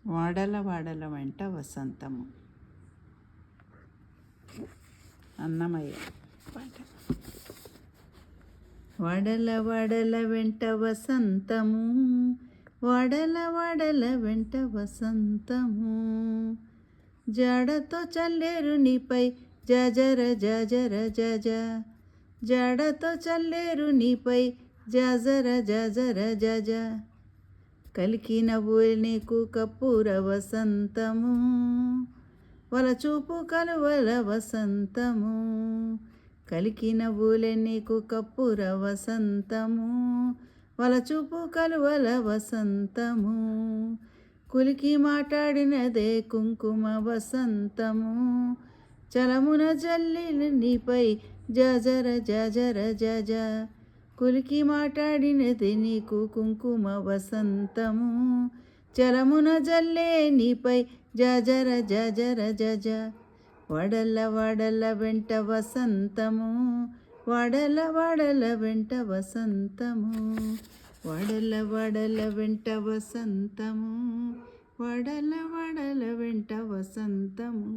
వాడల వాడల వెంట వసంతము. అన్నమయ్య పాట. వాడల వాడల వెంట వసంతము, వాడల వాడల వెంట వసంతము, జాడతో చల్లేరు నీపై జజర జజర జజ, జాడతో చల్లేరు నీపై జజర జజర జజ, కలికి నవ్వులు నీకు కప్పూర వసంతము, వలచూపు కలువల వసంతము, కలికి నవ్వులే నీకు కప్పూర వసంతము, వలచూపు కలువల వసంతము, కులికి మాట్లాడినదే కుంకుమ వసంతము, చలమున జల్లి నీపై జజర జజర జజ, కులికి మాట్లాడినది నీకు కుంకుమ వసంతము, చలమున జల్లే నీపై జజర జజర జజ, వడల వడల వెంట వసంతము, వడల వడల వెంట వసంతము, వడల వడల వెంట వసంతము, వడల వడల వెంట వసంతము.